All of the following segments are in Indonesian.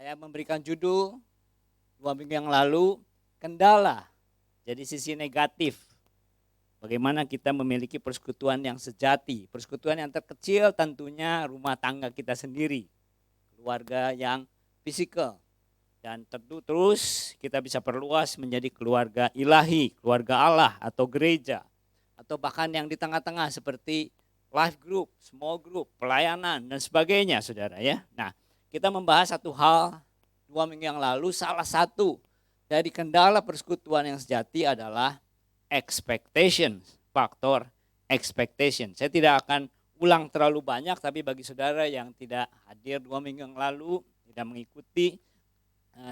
Saya memberikan judul 2 minggu yang lalu, kendala. Jadi sisi negatif. Bagaimana kita memiliki persekutuan yang sejati. Persekutuan yang terkecil tentunya rumah tangga kita sendiri. Keluarga yang fisikal. Dan tentu terus kita bisa perluas menjadi keluarga ilahi, keluarga Allah atau gereja. Atau bahkan yang di tengah-tengah seperti life group, small group, pelayanan dan sebagainya saudara ya. Nah, kita membahas satu hal 2 minggu yang lalu, salah satu dari kendala persekutuan yang sejati adalah expectation, faktor expectation. Saya tidak akan ulang terlalu banyak, tapi bagi saudara yang tidak hadir 2 minggu yang lalu, tidak mengikuti,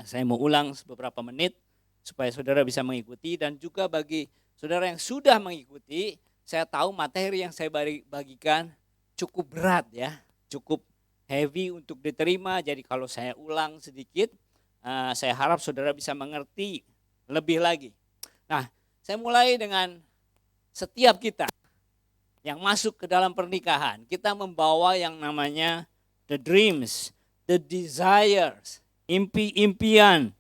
saya mau ulang beberapa menit supaya saudara bisa mengikuti. Dan juga bagi saudara yang sudah mengikuti, saya tahu materi yang saya bagikan cukup berat ya, cukup heavy untuk diterima. Jadi kalau saya ulang sedikit, saya harap saudara bisa mengerti lebih lagi. Nah, saya mulai dengan setiap kita yang masuk ke dalam pernikahan, kita membawa yang namanya the dreams, the desires, impi-impian,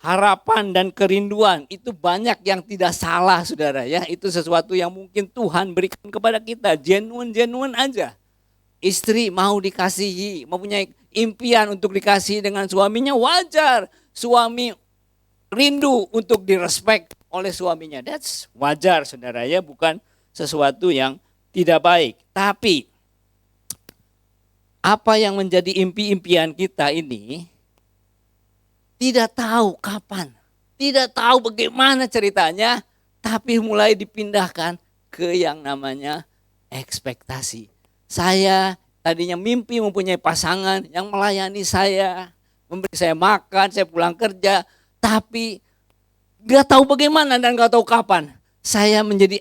harapan dan kerinduan. Itu banyak yang tidak salah saudara ya. Itu sesuatu yang mungkin Tuhan berikan kepada kita, genuine aja. Istri mau dikasihi, mempunyai impian untuk dikasihi dengan suaminya, wajar. Suami rindu untuk direspek oleh suaminya. That's wajar saudara ya, bukan sesuatu yang tidak baik. Tapi apa yang menjadi impi-impian kita ini tidak tahu kapan, tidak tahu bagaimana ceritanya, tapi mulai dipindahkan ke yang namanya ekspektasi. Saya tadinya mimpi mempunyai pasangan yang melayani saya, memberi saya makan, saya pulang kerja, tapi gak tahu bagaimana dan gak tahu kapan. Saya menjadi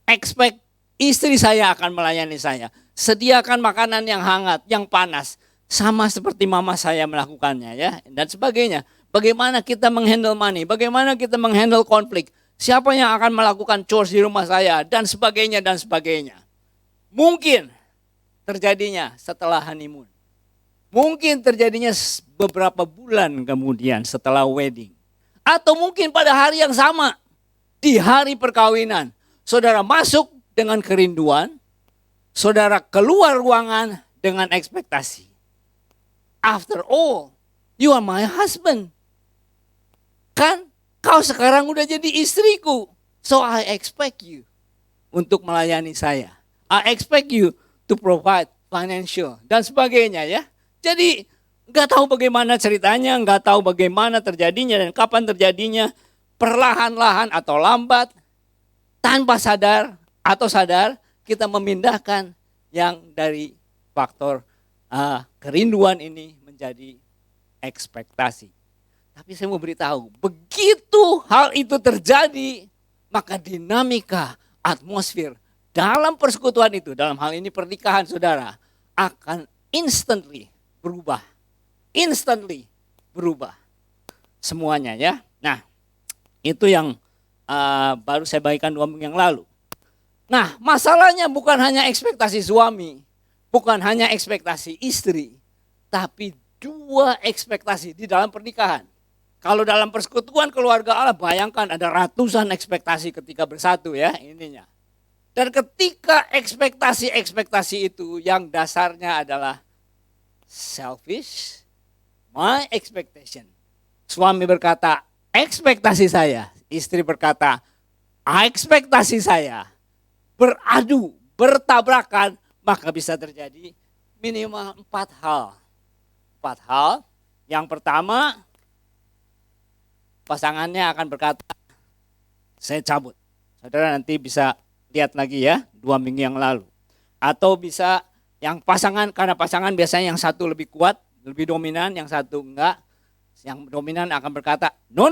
expect istri saya akan melayani saya. Sediakan makanan yang hangat, yang panas. Sama seperti mama saya melakukannya ya, dan sebagainya. Bagaimana kita menghandle money, bagaimana kita menghandle konflik. Siapa yang akan melakukan chores di rumah saya, dan sebagainya, dan sebagainya. Mungkin terjadinya setelah honeymoon. Mungkin terjadinya beberapa bulan kemudian setelah wedding. Atau mungkin pada hari yang sama, di hari perkawinan. Saudara masuk dengan kerinduan, saudara keluar ruangan dengan ekspektasi. After all, you are my husband. Kan kau sekarang udah jadi istriku. So I expect you untuk melayani saya. I expect you to provide financial dan sebagainya ya. Jadi nggak tahu bagaimana ceritanya, nggak tahu bagaimana terjadinya dan kapan terjadinya, perlahan-lahan atau lambat, tanpa sadar atau sadar kita memindahkan yang dari faktor kerinduan ini menjadi ekspektasi. Tapi saya mau beritahu, begitu hal itu terjadi, maka dinamika atmosfer dalam persekutuan itu, dalam hal ini pernikahan saudara, akan instantly berubah. Instantly berubah. Semuanya ya. Nah, itu yang baru saya bagikan 2 minggu yang lalu. Nah, masalahnya bukan hanya ekspektasi suami, bukan hanya ekspektasi istri, tapi 2 ekspektasi di dalam pernikahan. Kalau dalam persekutuan keluarga Allah, bayangkan ada ratusan ekspektasi ketika bersatu ya ininya. Dan ketika ekspektasi-ekspektasi itu yang dasarnya adalah selfish, my expectation. Suami berkata, ekspektasi saya. Istri berkata, ekspektasi saya. Beradu, bertabrakan, maka bisa terjadi minimal 4 hal. 4 hal. Yang pertama, pasangannya akan berkata, saya cabut. Saudara nanti bisa lihat lagi ya, 2 minggu yang lalu. Atau bisa yang pasangan, karena pasangan biasanya yang satu lebih kuat, lebih dominan, yang satu enggak. Yang dominan akan berkata, no,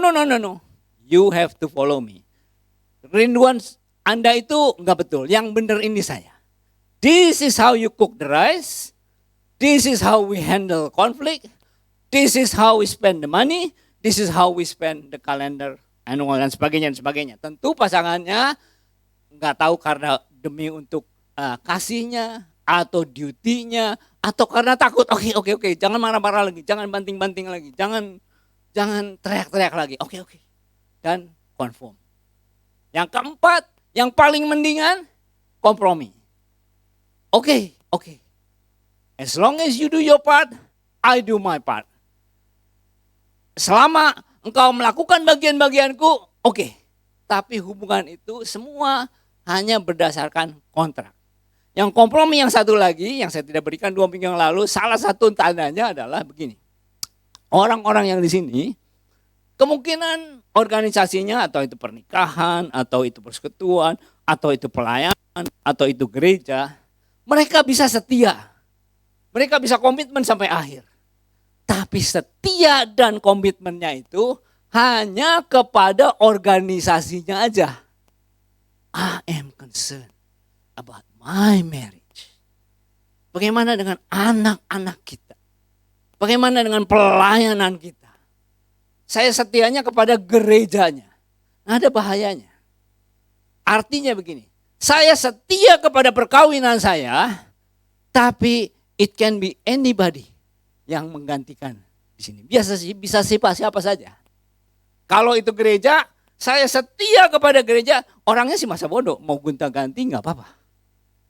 you have to follow me. Rinduan Anda itu enggak betul, yang benar ini saya. This is how you cook the rice. This is how we handle conflict. This is how we spend the money. This is how we spend the calendar, annual dan sebagainya. Tentu pasangannya nggak tahu karena demi untuk kasihnya atau duty-nya, atau karena takut. Oke, jangan marah-marah lagi, jangan banting-banting lagi, jangan teriak-teriak lagi. Oke. Dan conform. Yang keempat, yang paling mendingan, kompromi. Oke. As long as you do your part, I do my part. Selama engkau melakukan bagian-bagianku, oke. Tapi hubungan itu semua hanya berdasarkan kontrak. Yang kompromi yang satu lagi, yang saya tidak berikan 2 minggu yang lalu, salah satu tandanya adalah begini. Orang-orang yang di sini, kemungkinan organisasinya atau itu pernikahan, atau itu persekutuan, atau itu pelayanan, atau itu gereja, mereka bisa setia. Mereka bisa komitmen sampai akhir. Tapi setia dan komitmennya itu hanya kepada organisasinya aja. I am concerned about my marriage. Bagaimana dengan anak-anak kita? Bagaimana dengan pelayanan kita? Saya setianya kepada gerejanya. Nah, ada bahayanya. Artinya begini, saya setia kepada perkawinan saya, tapi it can be anybody yang menggantikan di sini. Bisa siapa saja. Kalau itu gereja, saya setia kepada gereja, orangnya sih masa bodoh, mau gonta-ganti nggak apa-apa.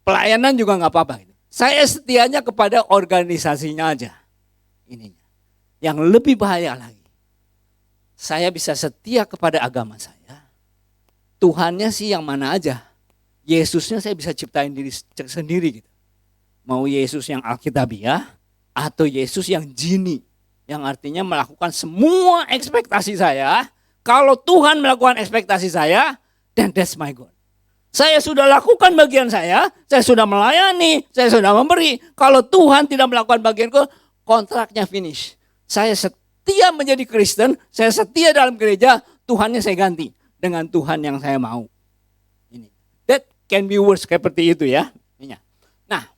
Pelayanan juga nggak apa-apa. Saya setianya kepada organisasinya aja. Ininya. Yang lebih bahaya lagi, saya bisa setia kepada agama saya. Tuhannya sih yang mana aja. Yesusnya saya bisa ciptain diri sendiri gitu. Mau Yesus yang Alkitabiah atau Yesus yang jini. Yang artinya melakukan semua ekspektasi saya. Kalau Tuhan melakukan ekspektasi saya, then that's my God. Saya sudah lakukan bagian saya sudah melayani, saya sudah memberi. Kalau Tuhan tidak melakukan bagianku, kontraknya finish. Saya setia menjadi Kristen, saya setia dalam gereja, Tuhannya saya ganti dengan Tuhan yang saya mau. Ini. That can be worse seperti itu ya. Nah,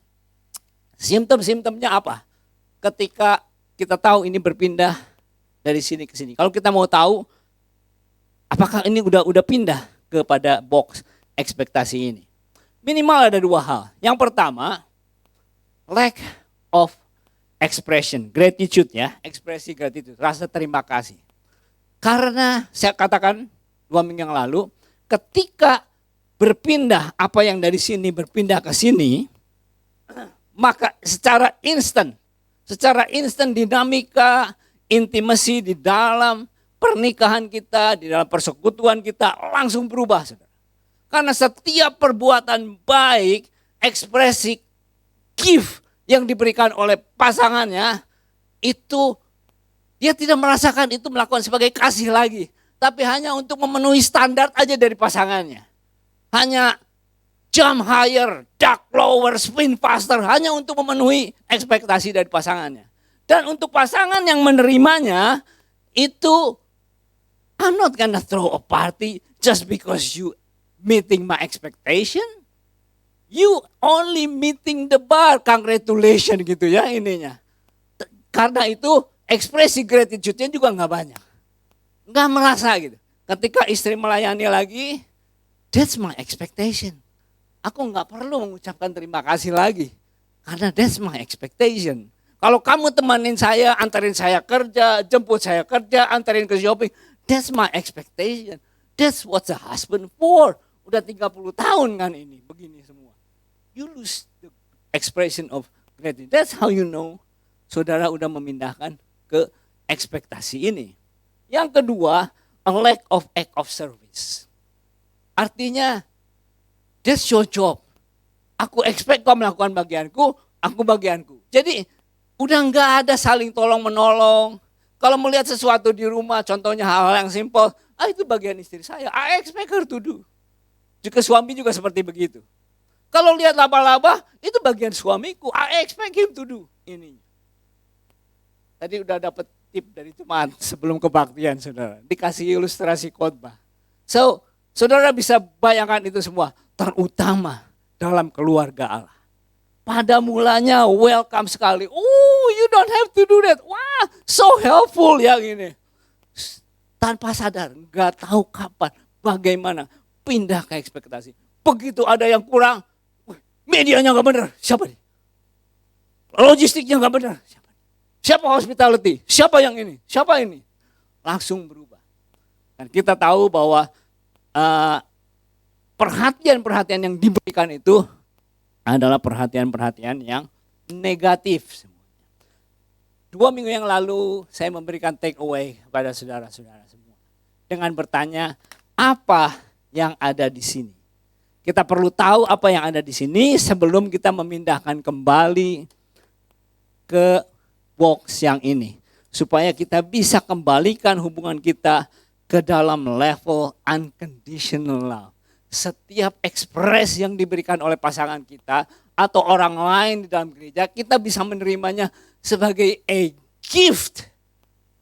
simptom-simptomnya apa? Ketika kita tahu ini berpindah dari sini ke sini. Kalau kita mau tahu apakah ini udah pindah kepada box ekspektasi ini. Minimal ada 2 hal. Yang pertama, lack of expression, gratitude ya, ekspresi gratitude, rasa terima kasih. Karena saya katakan 2 minggu yang lalu, ketika berpindah apa yang dari sini berpindah ke sini, maka secara instan dinamika, intimasi di dalam pernikahan kita, di dalam persekutuan kita langsung berubah, saudara. Karena setiap perbuatan baik, ekspresi gift yang diberikan oleh pasangannya, itu dia tidak merasakan itu melakukan sebagai kasih lagi. Tapi hanya untuk memenuhi standar aja dari pasangannya. Hanya jump higher, duck lower, spin faster, hanya untuk memenuhi ekspektasi dari pasangannya. Dan untuk pasangan yang menerimanya, itu I'm not gonna throw a party just because you meeting my expectation. You only meeting the bar, congratulations gitu ya ininya. Karena itu ekspresi gratitude-nya juga gak banyak. Gak merasa gitu. Ketika istri melayani lagi, that's my expectation. Aku gak perlu mengucapkan terima kasih lagi. Karena that's my expectation. Kalau kamu temanin saya, antarin saya kerja, jemput saya kerja, antarin ke shopping, that's my expectation. That's what the husband for. Udah 30 tahun kan ini, begini semua. You lose the expression of gratitude. That's how you know saudara udah memindahkan ke ekspektasi ini. Yang kedua, a lack of act of service. Artinya, that's your job. Aku expect kau melakukan bagianku, aku bagianku. Jadi, udah nggak ada saling tolong menolong. Kalau melihat sesuatu di rumah, contohnya hal-hal yang simple, itu bagian istri saya. I expect her to do. Juga suami juga seperti begitu. Kalau lihat laba-laba, itu bagian suamiku. I expect him to do ini. Tadi udah dapat tip dari teman sebelum kebaktian, saudara. Dikasih ilustrasi khotbah. So, saudara bisa bayangkan itu semua. Terutama dalam keluarga Allah. Pada mulanya welcome sekali. Oh, you don't have to do that. Wah, so helpful ya gini. Tanpa sadar, nggak tahu kapan, bagaimana pindah ke ekspektasi. Begitu ada yang kurang, medianya nggak benar. Siapa nih? logistiknya nggak benar. Siapa hospitality? Siapa yang ini? Siapa ini? Langsung berubah. Dan kita tahu bahwa perhatian-perhatian yang diberikan itu adalah perhatian-perhatian yang negatif. 2 minggu yang lalu saya memberikan take away kepada saudara-saudara semua. Dengan bertanya, apa yang ada di sini? Kita perlu tahu apa yang ada di sini sebelum kita memindahkan kembali ke box yang ini. Supaya kita bisa kembalikan hubungan kita ke dalam level unconditional love. Setiap ekspresi yang diberikan oleh pasangan kita atau orang lain di dalam gereja, kita bisa menerimanya sebagai a gift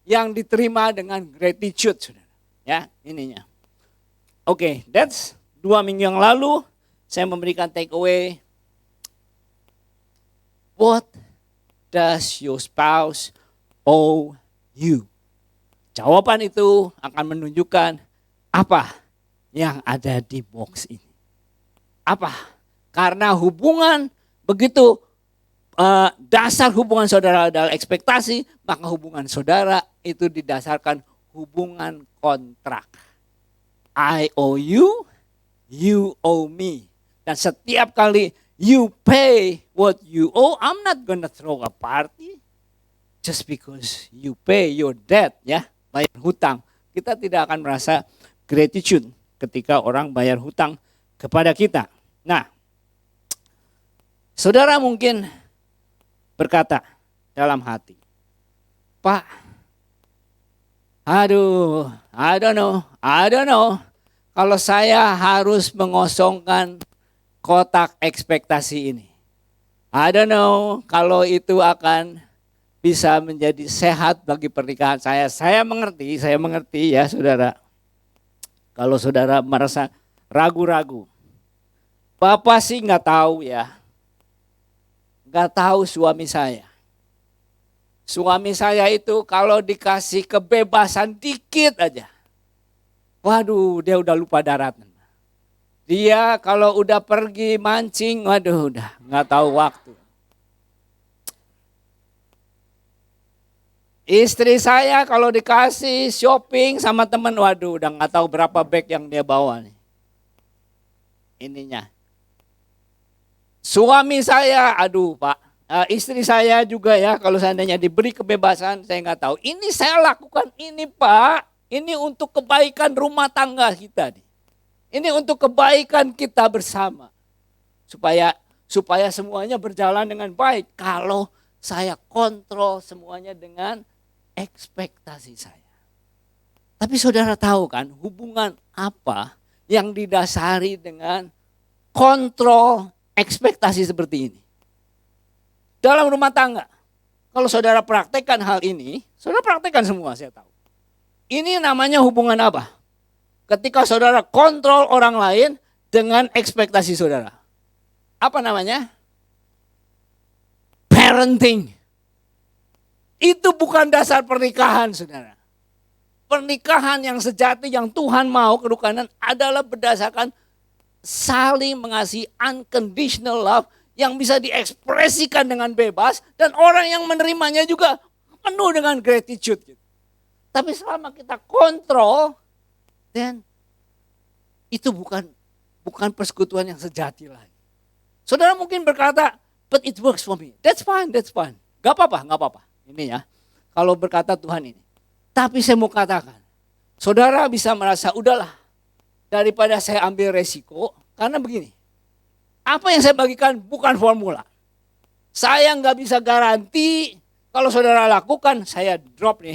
yang diterima dengan gratitude, saudara. Ya, ininya. Oke, that's 2 minggu yang lalu saya memberikan take away. What does your spouse owe you? Jawaban itu akan menunjukkan apa yang ada di box ini. Apa? Karena hubungan begitu dasar hubungan saudara adalah ekspektasi, maka hubungan saudara itu didasarkan hubungan kontrak. I owe you, you owe me. Dan setiap kali you pay what you owe, I'm not gonna throw a party just because you pay your debt, ya, bayar hutang. Kita tidak akan merasa gratitude ketika orang bayar hutang kepada kita. Nah, saudara mungkin berkata dalam hati, Pak, aduh, I don't know. Kalau saya harus mengosongkan kotak ekspektasi ini. I don't know kalau itu akan bisa menjadi sehat bagi pernikahan saya. Saya mengerti ya saudara. Kalau saudara merasa ragu-ragu. Bapak sih nggak tahu ya. Nggak tahu suami saya. Suami saya itu kalau dikasih kebebasan dikit aja. Waduh, dia udah lupa daratan. Dia kalau udah pergi mancing, waduh udah nggak tahu waktu. Istri saya kalau dikasih shopping sama teman, waduh udah nggak tahu berapa bag yang dia bawa nih. Ininya. Suami saya, aduh Pak, istri saya juga ya kalau seandainya diberi kebebasan, saya nggak tahu. Ini saya lakukan ini Pak. Ini untuk kebaikan rumah tangga kita nih. Ini untuk kebaikan kita bersama. Supaya semuanya berjalan dengan baik. Kalau saya kontrol semuanya dengan ekspektasi saya. Tapi saudara tahu kan hubungan apa yang didasari dengan kontrol ekspektasi seperti ini. Dalam rumah tangga. Kalau saudara praktekkan hal ini, saudara praktekkan semua saya tahu. Ini namanya hubungan apa? Ketika saudara kontrol orang lain dengan ekspektasi saudara. Apa namanya? Parenting. Itu bukan dasar pernikahan, saudara. Pernikahan yang sejati yang Tuhan mau kerukunan adalah berdasarkan saling mengasihi unconditional love yang bisa diekspresikan dengan bebas dan orang yang menerimanya juga penuh dengan gratitude. Tapi selama kita kontrol, dan itu bukan persekutuan yang sejati lagi. Saudara mungkin berkata, but it works for me. That's fine. Gak apa-apa. Ini ya, kalau berkata Tuhan ini. Tapi saya mau katakan, saudara bisa merasa, udahlah, daripada saya ambil resiko, karena begini. Apa yang saya bagikan bukan formula. Saya gak bisa garanti, kalau saudara lakukan, saya drop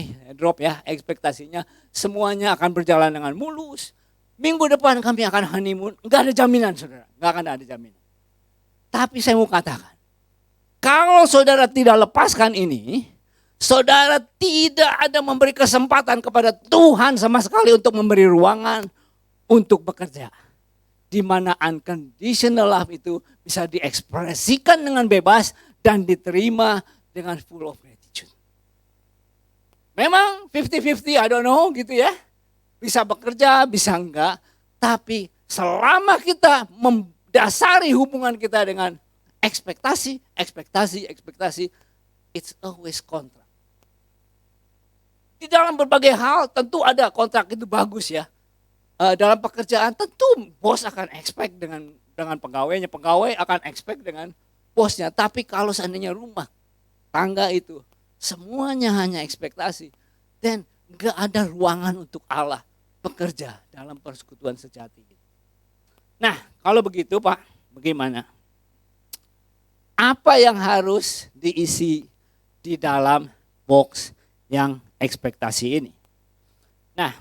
ya ekspektasinya. Semuanya akan berjalan dengan mulus. Minggu depan kami akan honeymoon. Enggak ada jaminan saudara, enggak akan ada jaminan. Tapi saya mau katakan, kalau saudara tidak lepaskan ini, saudara tidak ada memberi kesempatan kepada Tuhan sama sekali untuk memberi ruangan untuk bekerja. Di mana unconditional love itu bisa diekspresikan dengan bebas dan diterima dengan full of gratitude. Memang 50-50, I don't know gitu ya. Bisa bekerja, bisa enggak. Tapi selama kita mendasari hubungan kita dengan ekspektasi, it's always kontrak. Di dalam berbagai hal tentu ada kontrak itu bagus ya. Dalam pekerjaan tentu bos akan expect dengan pegawainya, pegawai akan expect dengan bosnya. Tapi kalau seandainya rumah tangga itu semuanya hanya ekspektasi, dan gak ada ruangan untuk Allah bekerja dalam persekutuan sejati. Nah, kalau begitu Pak, bagaimana? Apa yang harus diisi di dalam box yang ekspektasi ini? Nah,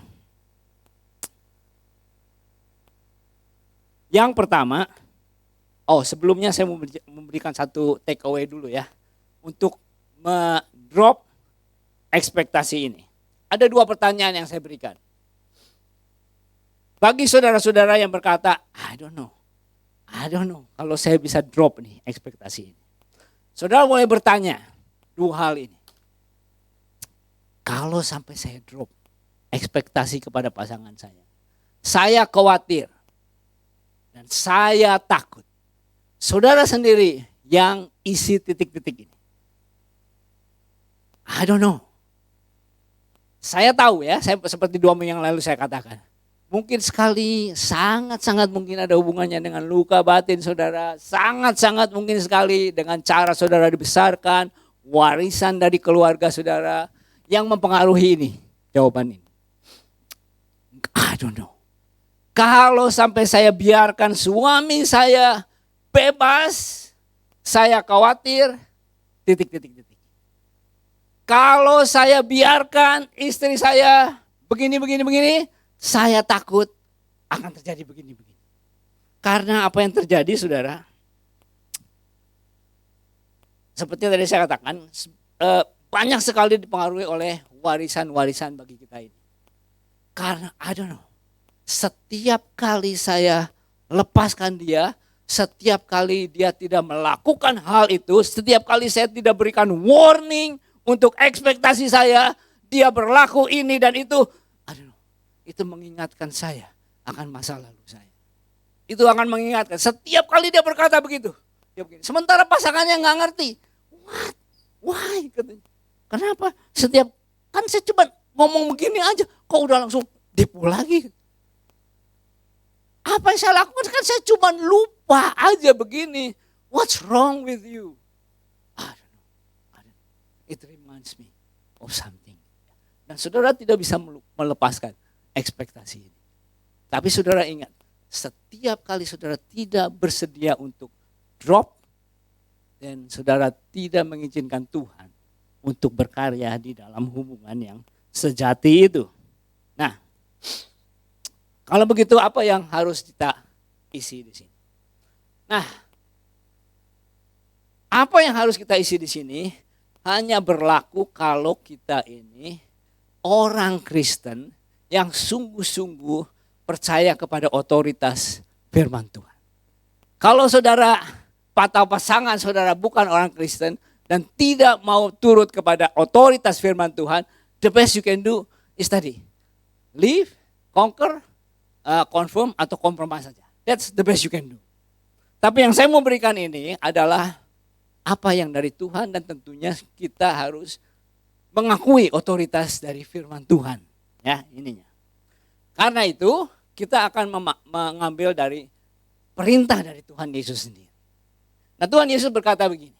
yang pertama, sebelumnya saya memberikan satu take away dulu ya, untuk drop ekspektasi ini. Ada 2 pertanyaan yang saya berikan. Bagi saudara-saudara yang berkata, I don't know kalau saya bisa drop nih ekspektasi ini. Saudara mulai bertanya 2 hal ini. Kalau sampai saya drop ekspektasi kepada pasangan saya khawatir dan saya takut. Saudara sendiri yang isi titik-titik ini. I don't know. Saya tahu ya, saya seperti 2 minggu yang lalu saya katakan. Mungkin sekali, sangat-sangat mungkin ada hubungannya dengan luka batin saudara. Sangat-sangat mungkin sekali dengan cara saudara dibesarkan, warisan dari keluarga saudara yang mempengaruhi ini. Jawaban ini. I don't know. Kalau sampai saya biarkan suami saya bebas, saya khawatir, titik. Kalau saya biarkan istri saya begini, saya takut akan terjadi begini. Karena apa yang terjadi saudara, seperti yang tadi saya katakan, banyak sekali dipengaruhi oleh warisan-warisan bagi kita ini. Karena I don't know, setiap kali saya lepaskan dia, setiap kali dia tidak melakukan hal itu, setiap kali saya tidak berikan warning untuk ekspektasi saya, dia berlaku ini dan itu, itu mengingatkan saya akan masa lalu saya. Itu akan mengingatkan. Setiap kali dia berkata begitu. Dia begini. Sementara pasangannya nggak ngerti. What? Why? Kenapa? Kan saya cuma ngomong begini aja. Kok udah langsung depo lagi? Apa yang saya lakukan? Kan saya cuma lupa aja begini. What's wrong with you? I don't know. It reminds me of something. Dan saudara tidak bisa melepaskan ekspektasi ini. Tapi saudara ingat, setiap kali saudara tidak bersedia untuk drop, dan saudara tidak mengizinkan Tuhan untuk berkarya di dalam hubungan yang sejati itu. Nah, kalau begitu apa yang harus kita isi di sini? Nah, apa yang harus kita isi di sini hanya berlaku kalau kita ini orang Kristen yang sungguh-sungguh percaya kepada otoritas firman Tuhan. Kalau saudara atau pasangan saudara bukan orang Kristen dan tidak mau turut kepada otoritas firman Tuhan, the best you can do is tadi, leave, conquer, confirm atau compromise saja. That's the best you can do. Tapi yang saya mau berikan ini adalah apa yang dari Tuhan, dan tentunya kita harus mengakui otoritas dari firman Tuhan. Ya, ininya. Karena itu kita akan mengambil dari perintah dari Tuhan Yesus sendiri. Nah, Tuhan Yesus berkata begini.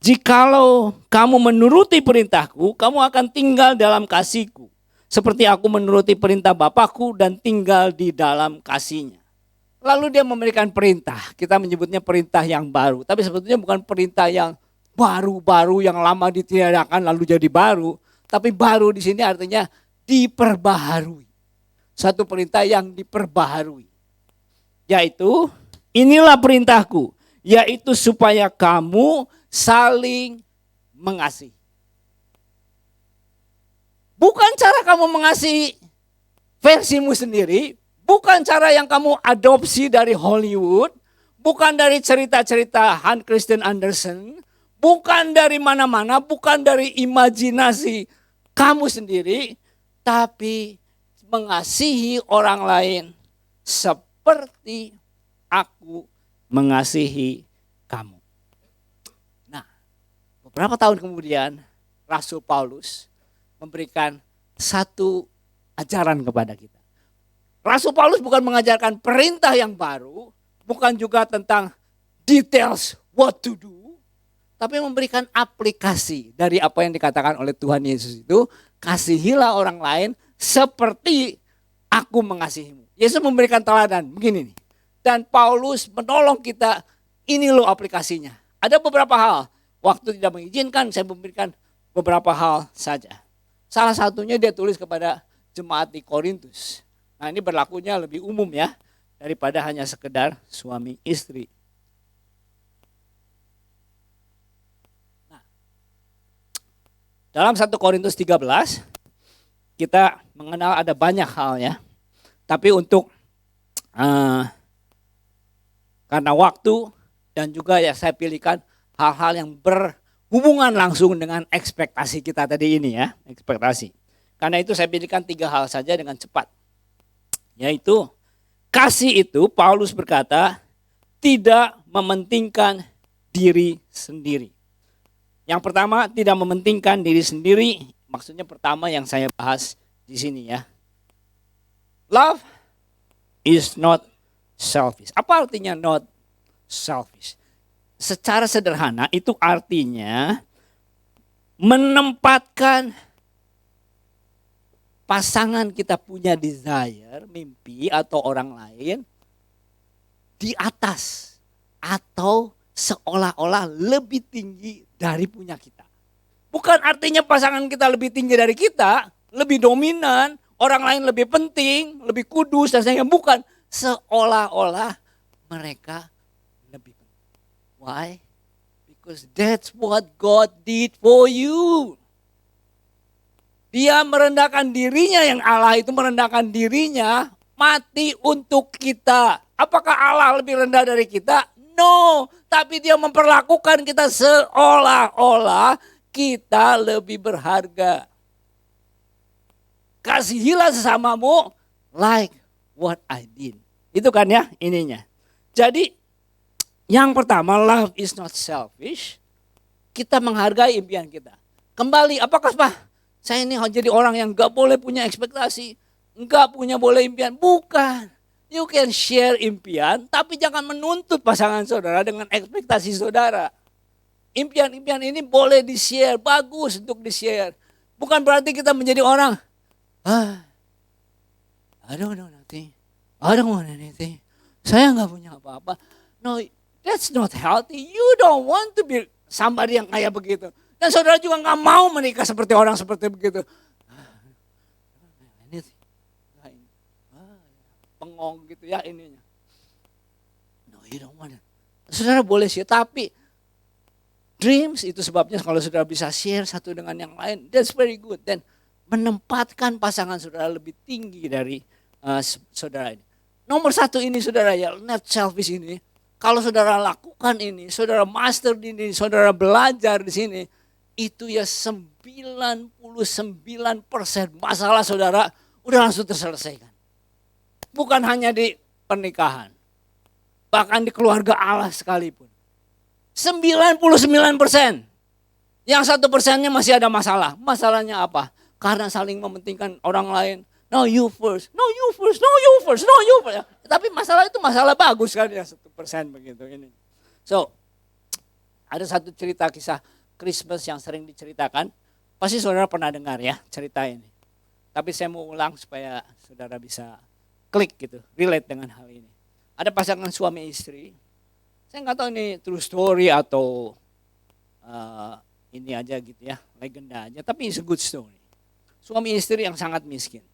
Jikalau kamu menuruti perintahku, kamu akan tinggal dalam kasihku. Seperti aku menuruti perintah Bapakku dan tinggal di dalam kasihnya. Lalu dia memberikan perintah. Kita menyebutnya perintah yang baru. Tapi sebetulnya bukan perintah yang baru-baru, yang lama ditiadakan lalu jadi baru. Tapi baru di sini artinya diperbaharui. Satu perintah yang diperbaharui. Yaitu, inilah perintahku. Yaitu supaya kamu saling mengasihi. Bukan cara kamu mengasihi versimu sendiri. Bukan cara yang kamu adopsi dari Hollywood. Bukan dari cerita-cerita Hans Christian Andersen. Bukan dari mana-mana. Bukan dari imajinasi kamu sendiri. Tapi mengasihi orang lain seperti aku mengasihi kamu. Nah, beberapa tahun kemudian Rasul Paulus memberikan satu ajaran kepada kita. Rasul Paulus bukan mengajarkan perintah yang baru, bukan juga tentang details what to do, tapi memberikan aplikasi dari apa yang dikatakan oleh Tuhan Yesus itu, kasihilah orang lain seperti aku mengasihimu. Yesus memberikan teladan begini nih. Dan Paulus menolong kita, ini loh aplikasinya. Ada beberapa hal, waktu tidak mengizinkan saya memberikan beberapa hal saja. Salah satunya dia tulis kepada jemaat di Korintus. Nah, ini berlakunya lebih umum ya, daripada hanya sekedar suami istri. Nah, dalam 1 Korintus 13, kita mengenal ada banyak hal ya. Tapi untuk karena waktu dan juga ya saya pilihkan hal-hal yang berhubungan langsung dengan ekspektasi kita tadi ini ya, ekspektasi. Karena itu saya pilihkan 3 hal saja dengan cepat. Yaitu kasih itu Paulus berkata tidak mementingkan diri sendiri. Yang pertama, tidak mementingkan diri sendiri, maksudnya pertama yang saya bahas di sini ya. Love is not selfish. Apa artinya not selfish? Secara sederhana itu artinya menempatkan pasangan kita punya desire, mimpi atau orang lain di atas atau seolah-olah lebih tinggi dari punya kita. Bukan artinya pasangan kita lebih tinggi dari kita, lebih dominan, orang lain lebih penting, lebih kudus dan sebagainya. Bukan, seolah-olah mereka lebih penting. Why? Because that's what God did for you. Dia merendahkan dirinya, yang Allah itu merendahkan dirinya, mati untuk kita. Apakah Allah lebih rendah dari kita? No, tapi dia memperlakukan kita seolah-olah kita lebih berharga. Kasihilah sesamamu like what I did. Itu kan ya ininya. Jadi yang pertama, love is not selfish. Kita menghargai impian kita. Kembali, apakah saya ini jadi orang yang gak boleh punya ekspektasi, gak punya boleh impian? Bukan. You can share impian, tapi jangan menuntut pasangan saudara dengan ekspektasi saudara. Impian-impian ini boleh di-share, bagus untuk di-share. Bukan berarti kita menjadi orang, I don't know nothing, I don't want anything, saya gak punya apa-apa. No, that's not healthy. You don't want to be somebody yang kayak begitu. Dan saudara juga gak mau menikah seperti orang seperti begitu. Pengong gitu ya ininya. No, you don't want it. Saudara boleh sih, tapi dreams itu sebabnya kalau saudara bisa share satu dengan yang lain, that's very good. Dan menempatkan pasangan saudara lebih tinggi dari saudara ini. Nomor 1 ini saudara ya, not selfish ini. Kalau saudara lakukan ini, saudara master di ini, saudara belajar di sini, itu ya 99% masalah saudara udah langsung terselesaikan. Bukan hanya di pernikahan, bahkan di keluarga Allah sekalipun. 99%. Yang 1%-nya masih ada masalah. Masalahnya apa? Karena saling mementingkan orang lain. No, you first. No, you first. No, you first. No, you first. Tapi masalah itu masalah bagus kan ya, 1% begitu ini. So, ada satu cerita kisah Christmas yang sering diceritakan. Pasti saudara pernah dengar ya cerita ini. Tapi saya mau ulang supaya saudara bisa klik gitu, relate dengan hal ini. Ada pasangan suami istri. Saya nggak tahu ini true story atau ini aja gitu ya, legenda aja. Tapi it's a good story. Suami istri yang sangat miskin.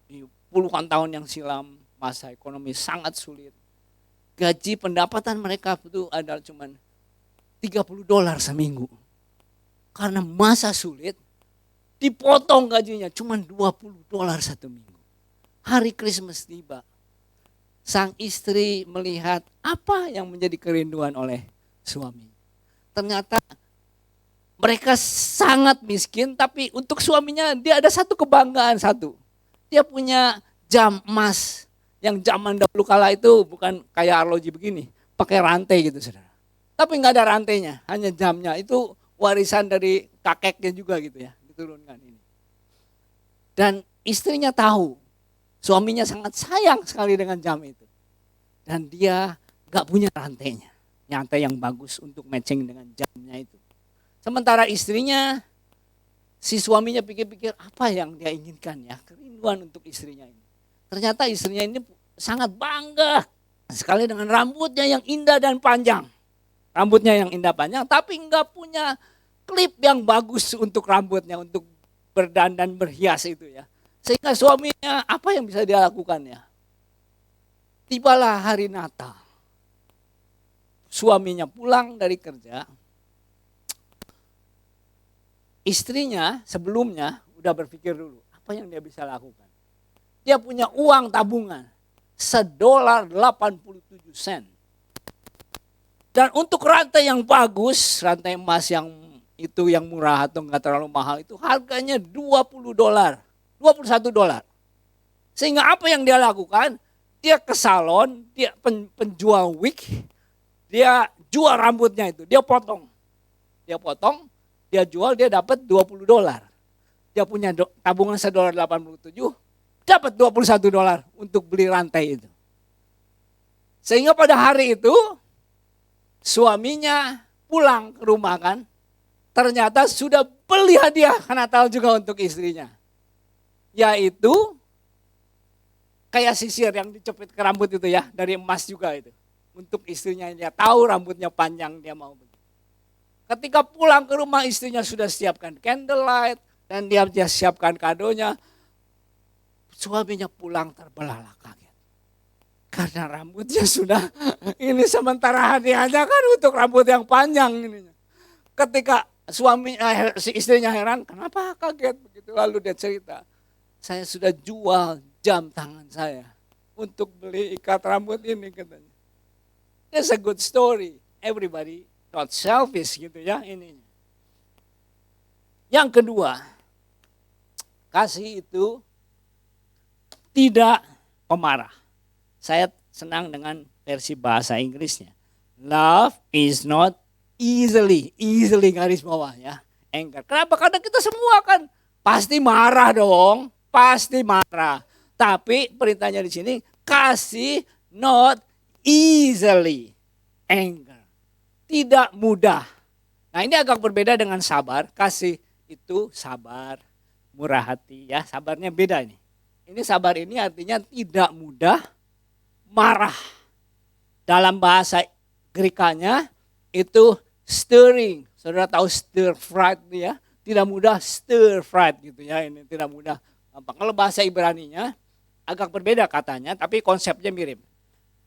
Di puluhan tahun yang silam, masa ekonomi sangat sulit. Gaji pendapatan mereka itu adalah cuma $30 seminggu. Karena masa sulit, dipotong gajinya cuma $20 satu minggu. Hari Christmas tiba. Sang istri melihat apa yang menjadi kerinduan oleh suami. Ternyata mereka sangat miskin, tapi untuk suaminya dia ada satu kebanggaan satu. Dia punya jam emas yang zaman dahulu kala itu bukan kayak arloji begini, pakai rantai gitu saudara. Tapi nggak ada rantainya, hanya jamnya. Itu warisan dari kakeknya juga gitu ya, diturunkan ini. Dan istrinya tahu, suaminya sangat sayang sekali dengan jam itu. Dan dia nggak punya rantainya, rantai yang bagus untuk matching dengan jamnya itu. Sementara istrinya, si suaminya pikir-pikir apa yang dia inginkan ya, kerinduan untuk istrinya ini. Ternyata istrinya ini sangat bangga sekali dengan rambutnya yang indah dan panjang. Rambutnya yang indah panjang, tapi nggak punya klip yang bagus untuk rambutnya, untuk berdandan berhias itu ya. Sehingga suaminya apa yang bisa dia lakukan ya? Tibalah hari Natal. Suaminya pulang dari kerja. Istrinya sebelumnya udah berpikir dulu, apa yang dia bisa lakukan. Dia punya uang tabungan $1.87. Dan untuk rantai yang bagus, rantai emas yang itu yang murah atau enggak terlalu mahal itu harganya $20, $21. Sehingga apa yang dia lakukan? Dia ke salon, dia penjual wig, dia jual rambutnya itu, dia potong. Dia jual, dia dapat $20. Dia punya tabungan $1.87, dapat $21 untuk beli rantai itu. Sehingga pada hari itu suaminya pulang ke rumah kan, ternyata sudah beli hadiah Natal juga untuk istrinya. Yaitu kayak sisir yang dicepit ke rambut itu ya, dari emas juga itu. Untuk istrinya, dia tahu rambutnya panjang, dia mau begitu. Ketika pulang ke rumah, istrinya sudah siapkan candlelight dan dia siapkan kadonya. Suaminya pulang terbelalak kaget. Karena rambutnya sudah, ini sementara hadiahnya kan untuk rambut yang panjang ini. Ketika si istrinya heran, kenapa kaget begitu? Lalu dia cerita, saya sudah jual jam tangan saya untuk beli ikat rambut ini katanya. It's a good story. Everybody not selfish gitu ya ini. Yang kedua, kasih itu tidak pemarah. Saya senang dengan versi bahasa Inggrisnya. Love is not easily garis bawah ya. Anger. Kenapa? Karena kita semua kan pasti marah dong, pasti marah. Tapi perintahnya di sini kasih not easily anger. Tidak mudah. Nah, ini agak berbeda dengan sabar. Kasih itu sabar, murah hati ya. Sabarnya beda ini. Ini sabar ini artinya tidak mudah marah. Dalam bahasa Grekanya itu stirring. Saudara tahu stir fried ya? Tidak mudah stir fried gitu ya. Ini tidak mudah. Kalau bahasa Ibraninya agak berbeda katanya, tapi konsepnya mirip.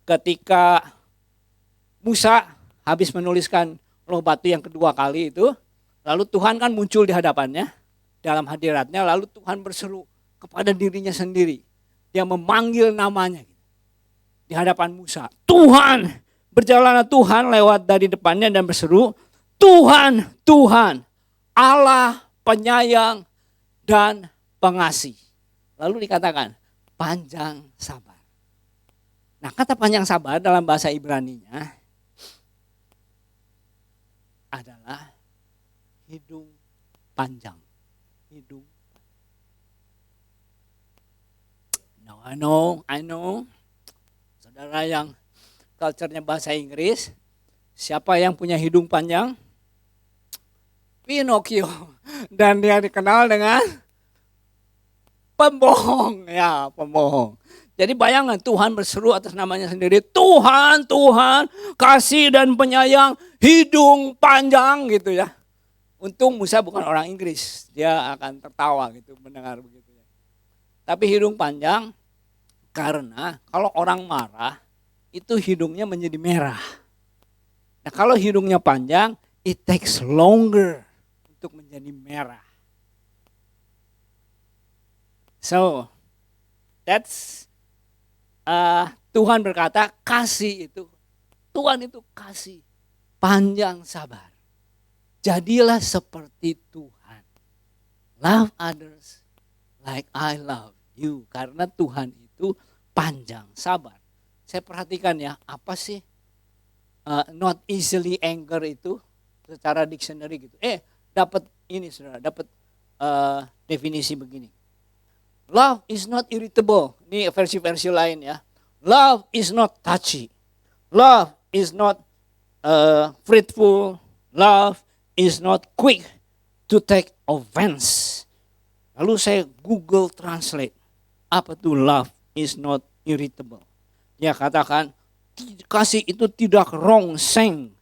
Ketika Musa habis menuliskan Loh Batu yang kedua kali itu, lalu Tuhan kan muncul di hadapannya dalam hadiratnya, lalu Tuhan berseru kepada dirinya sendiri. Dia memanggil namanya di hadapan Musa. Tuhan, berjalanlah Tuhan lewat dari depannya dan berseru, Tuhan, Tuhan, Allah penyayang dan pengasih. Lalu dikatakan, panjang sabar. Nah, kata panjang sabar dalam bahasa Ibraninya adalah hidung panjang. Hidung. Now I know. Saudara yang culture-nya bahasa Inggris, siapa yang punya hidung panjang? Pinocchio. Dan dia dikenal dengan pembohong. Ya, pembohong. Jadi bayangkan Tuhan berseru atas namanya sendiri. Tuhan, Tuhan, kasih dan penyayang, hidung panjang gitu ya. Untung Musa bukan orang Inggris. Dia akan tertawa gitu mendengar begitu ya. Tapi hidung panjang karena kalau orang marah itu hidungnya menjadi merah. Nah, kalau hidungnya panjang, it takes longer untuk menjadi merah. So, that's Tuhan berkata kasih itu. Tuhan itu kasih panjang sabar. Jadilah seperti Tuhan. Love others like I love you. Karena Tuhan itu panjang sabar. Saya perhatikan ya, apa sih not easily anger itu secara dictionary gitu. Dapat ini saudara, dapat definisi begini. Love is not irritable. Ini versi-versi lain ya. Love is not touchy. Love is not fretful. Love is not quick to take offense. Lalu saya Google Translate. Apa tuh love is not irritable? Dia katakan kasih itu tidak rongseng.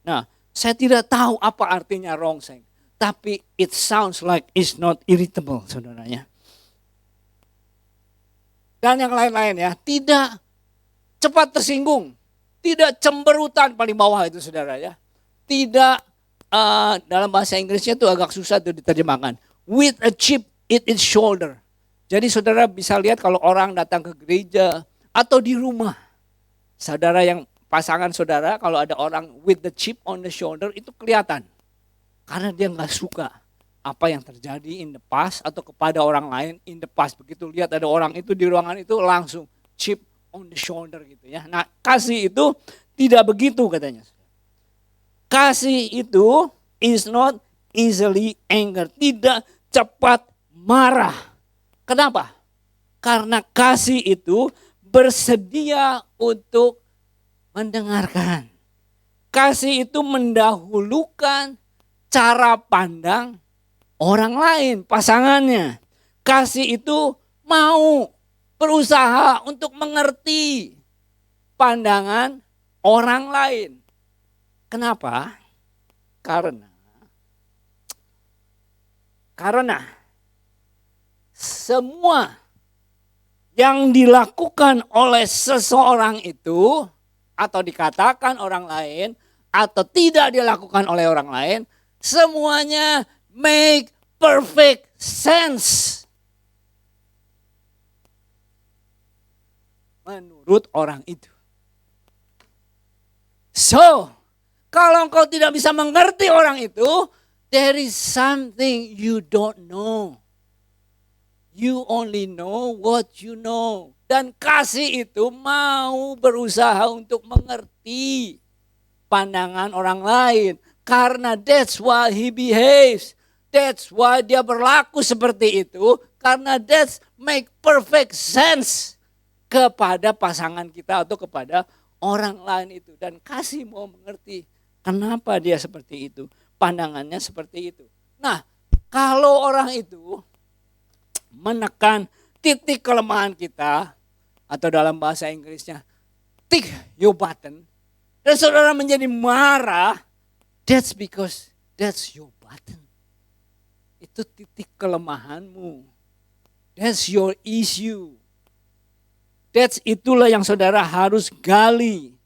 Nah, saya tidak tahu apa artinya rongseng. Tapi it sounds like it's not irritable, saudaranya. Dan yang lain-lain ya, tidak cepat tersinggung. Tidak cemberutan paling bawah itu saudara ya. Tidak, dalam bahasa Inggrisnya itu agak susah tuh diterjemahkan. With a chip in its shoulder. Jadi saudara bisa lihat kalau orang datang ke gereja atau di rumah. Saudara yang pasangan saudara kalau ada orang with the chip on the shoulder itu kelihatan. Karena dia gak suka apa yang terjadi in the past atau kepada orang lain in the past. Begitu lihat ada orang itu di ruangan itu langsung chip on the shoulder gitu ya. Nah kasih itu tidak begitu katanya. Kasih itu is not easily anger. Tidak cepat marah. Kenapa? Karena kasih itu bersedia untuk mendengarkan. Kasih itu mendahulukan cara pandang orang lain, pasangannya. Kasih itu mau berusaha untuk mengerti pandangan orang lain. Kenapa? Karena semua yang dilakukan oleh seseorang itu atau dikatakan orang lain atau tidak dilakukan oleh orang lain, semuanya make perfect sense. Menurut orang itu. So, kalau engkau tidak bisa mengerti orang itu, there is something you don't know. You only know what you know. Dan kasih itu mau berusaha untuk mengerti pandangan orang lain. Karena that's why he behaves. That's why dia berlaku seperti itu. Karena that's make perfect sense kepada pasangan kita atau kepada orang lain itu. Dan kasih mau mengerti kenapa dia seperti itu. Pandangannya seperti itu. Nah, kalau orang itu menekan titik kelemahan kita, atau dalam bahasa Inggrisnya, tick your button, dan saudara menjadi marah, that's because that's your button. Itu titik kelemahanmu. That's your issue. Itulah yang saudara harus gali.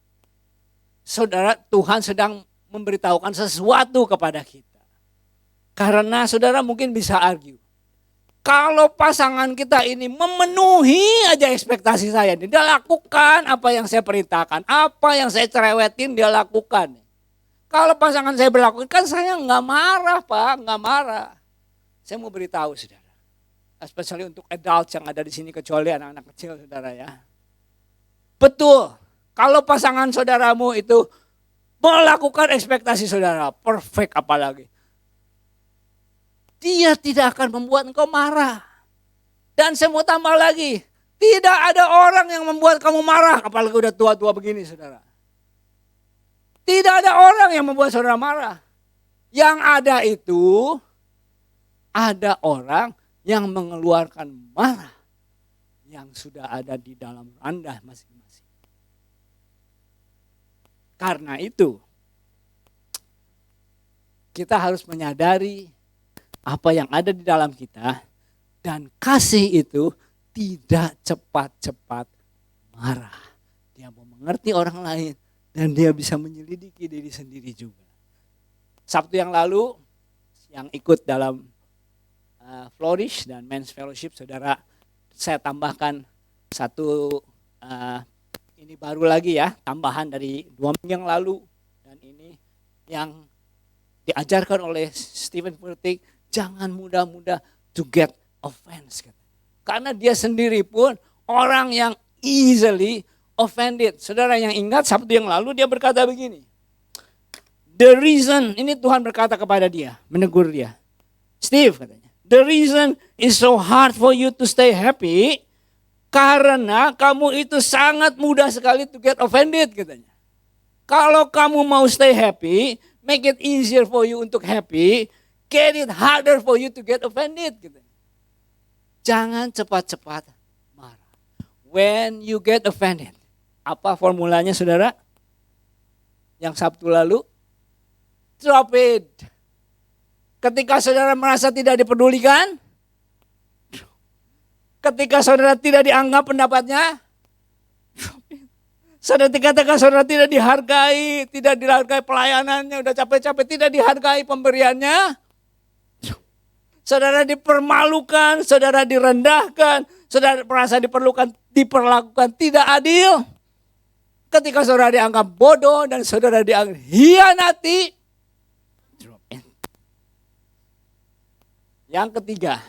Saudara, Tuhan sedang memberitahukan sesuatu kepada kita. Karena saudara mungkin bisa argue. Kalau pasangan kita ini memenuhi aja ekspektasi saya. Dia lakukan apa yang saya perintahkan. Apa yang saya cerewetin dia lakukan. Kalau pasangan saya berlaku, kan saya nggak marah Pak, nggak marah. Saya mau beritahu saudara. Especially untuk adult yang ada di sini kecuali anak-anak kecil saudara ya. Betul, kalau pasangan saudaramu itu melakukan ekspektasi saudara, perfect apalagi. Dia tidak akan membuat engkau marah. Dan saya mau tambah lagi, tidak ada orang yang membuat kamu marah, apalagi udah tua-tua begini saudara. Tidak ada orang yang membuat saudara marah. Yang ada itu, ada orang yang mengeluarkan marah yang sudah ada di dalam Anda masing-masing. Karena itu, kita harus menyadari apa yang ada di dalam kita, dan kasih itu tidak cepat-cepat marah. Dia mau mengerti orang lain dan dia bisa menyelidiki diri sendiri juga. Sabtu yang lalu yang ikut dalam Flourish dan Men's Fellowship, saudara, saya tambahkan satu ini baru lagi ya, tambahan dari 2 minggu yang lalu, dan ini yang diajarkan oleh Stephen Furtick. Jangan mudah-mudah to get offense. Karena dia sendiri pun orang yang easily offended. Saudara yang ingat Sabtu yang lalu dia berkata begini. The reason, ini Tuhan berkata kepada dia, menegur dia. Steve katanya, the reason is so hard for you to stay happy karena kamu itu sangat mudah sekali to get offended katanya. Kalau kamu mau stay happy, make it easier for you untuk happy, get it harder for you to get offended katanya. Jangan cepat-cepat marah. When you get offended, apa formulanya saudara? Yang Sabtu lalu? Drop it. Ketika saudara merasa tidak dipedulikan, ketika saudara tidak dianggap pendapatnya, drop it. Saudara dikatakan saudara tidak dihargai pelayanannya, udah capek-capek tidak dihargai pemberiannya. Saudara dipermalukan, saudara direndahkan, saudara merasa diperlakukan tidak adil. Ketika saudara dianggap bodoh dan saudara dianggap hianati, drop it. Yang ketiga,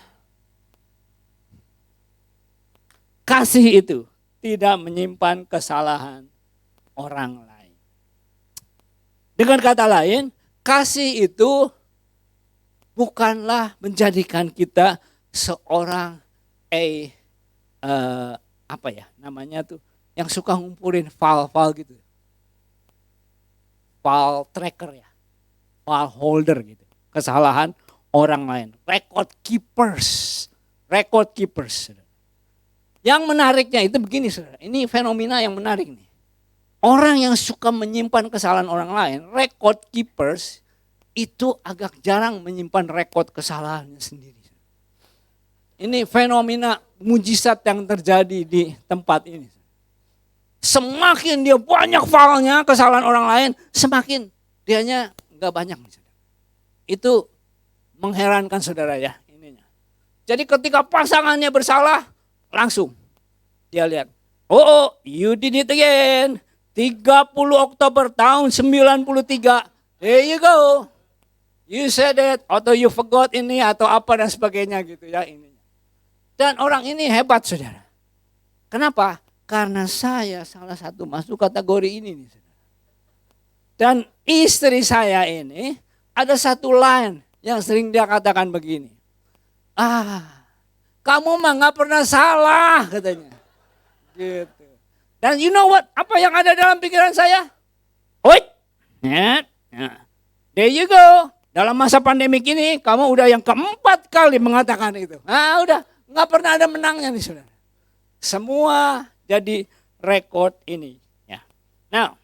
kasih itu tidak menyimpan kesalahan orang lain. Dengan kata lain, kasih itu bukanlah menjadikan kita seorang yang suka ngumpulin file-file gitu. File tracker ya. File holder gitu. Kesalahan orang lain. Record keepers. Yang menariknya itu begini saudara. Ini fenomena yang menarik nih. Orang yang suka menyimpan kesalahan orang lain, record keepers, itu agak jarang menyimpan rekod kesalahannya sendiri. Ini fenomena mujizat yang terjadi di tempat ini. Semakin dia banyak filenya kesalahan orang lain, semakin dianya enggak banyak. Itu mengherankan saudara ya. Ininya. Jadi ketika pasangannya bersalah, langsung dia lihat. Oh, you did it again. 30 Oktober tahun 93. There you go. You said it, atau you forgot ini, atau apa dan sebagainya gitu ya ini. Dan orang ini hebat saudara. Kenapa? Karena saya salah satu masuk kategori ini nih saudara. Dan istri saya ini ada satu line yang sering dia katakan begini. Kamu mah gak pernah salah katanya. Gitu. Dan you know what? Apa yang ada dalam pikiran saya? There you go. Dalam masa pandemik ini, kamu udah yang keempat kali mengatakan itu. Udah, nggak pernah ada menangnya nih saudara. Semua jadi rekod ini. Ya. Now,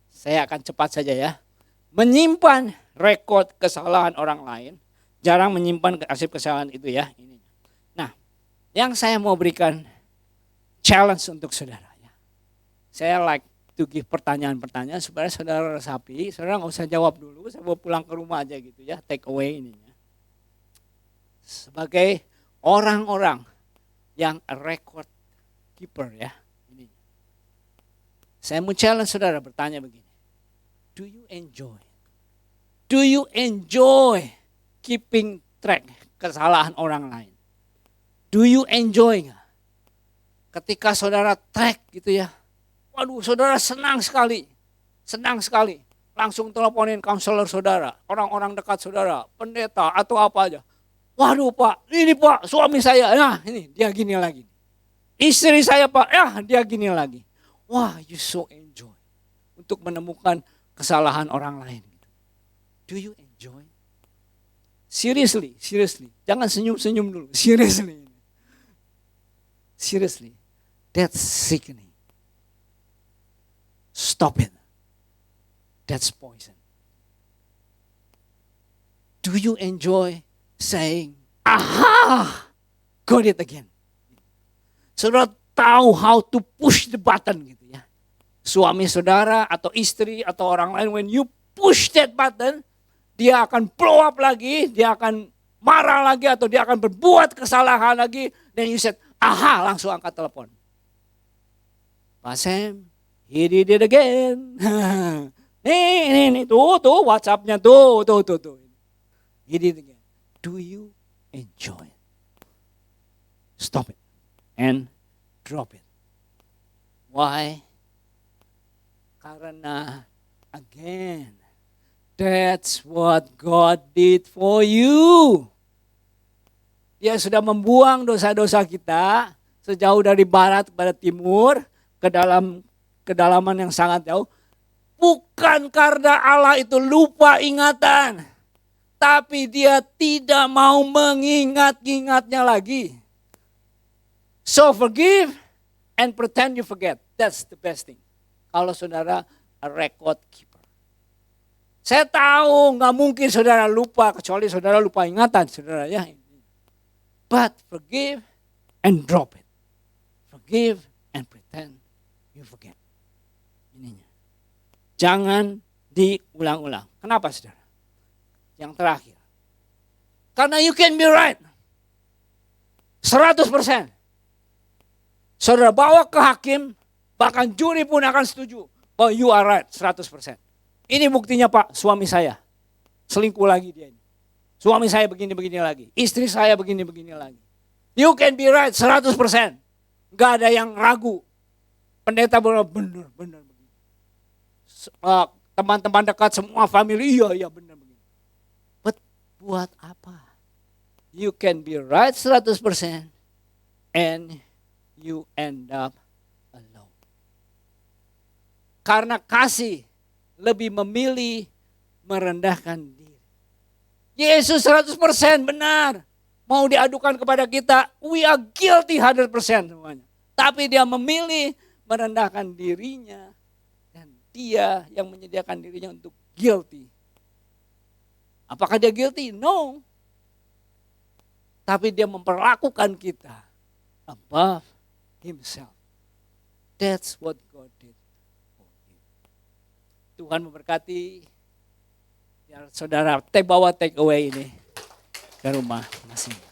saya akan cepat saja ya. Menyimpan rekod kesalahan orang lain, jarang menyimpan arsip kesalahan itu ya. Nah, yang saya mau berikan challenge untuk saudara. Saya like to give pertanyaan-pertanyaan supaya saudara resapi, saudara nggak usah jawab dulu, saya mau pulang ke rumah aja gitu ya, take away ininya. Sebagai orang-orang yang record keeper ya, ini. Saya mau challenge saudara bertanya begini, do you enjoy keeping track kesalahan orang lain? Do you enjoy nggak? Ketika saudara track gitu ya, waduh saudara senang sekali. Langsung teleponin konselor saudara, orang-orang dekat saudara, pendeta atau apa aja. Waduh Pak, ini Pak suami saya, nah ini dia gini lagi. Istri saya Pak, dia gini lagi. Wah you so enjoy untuk menemukan kesalahan orang lain. Do you enjoy? Seriously. Jangan senyum-senyum dulu, seriously. That's sickening. Stop it. That's poison. Do you enjoy saying, got it again? Saudara tahu how to push the button gitu ya. Suami saudara atau istri atau orang lain, when you push that button, dia akan blow up lagi, dia akan marah lagi atau dia akan berbuat kesalahan lagi. Dan you said, langsung angkat telepon. Pak Sam, he did it again. Nih, tuh WhatsApp-nya tuh. He did it again. Do you enjoy it? stop it and drop it. Why? Karena again, that's what God did for you. Dia sudah membuang dosa-dosa kita sejauh dari barat kepada timur ke dalam kedalaman yang sangat jauh. Bukan karena Allah itu lupa ingatan, tapi dia tidak mau mengingat-ingatnya lagi. So forgive and pretend you forget. That's the best thing. Kalau saudara a record keeper. Saya tahu nggak mungkin saudara lupa kecuali saudara lupa ingatan, saudara ya. But forgive and drop it. Forgive and pretend you forget. Ininya. Jangan diulang-ulang. Kenapa saudara? Yang terakhir. Karena you can be right. 100%. Saudara bawa ke hakim, bahkan juri pun akan setuju bahwa you are right 100%. Ini buktinya Pak, suami saya. Selingkuh lagi dia ini. Suami saya begini-begini lagi. Istri saya begini-begini lagi. You can be right 100%. Gak ada yang ragu. Pendeta benar begini. Teman-teman dekat semua family, iya benar begini. But buat apa? You can be right 100% and you end up alone. Karena kasih lebih memilih merendahkan diri. Yesus 100% benar. Mau diadukan kepada kita, we are guilty 100% semuanya. Tapi dia memilih merendahkan dirinya. Dan dia yang menyediakan dirinya untuk guilty. Apakah dia guilty? No. Tapi dia memperlakukan kita above himself. That's what God did for you. Tuhan memberkati. Biar saudara bawa take away ini ke rumah masing-masing.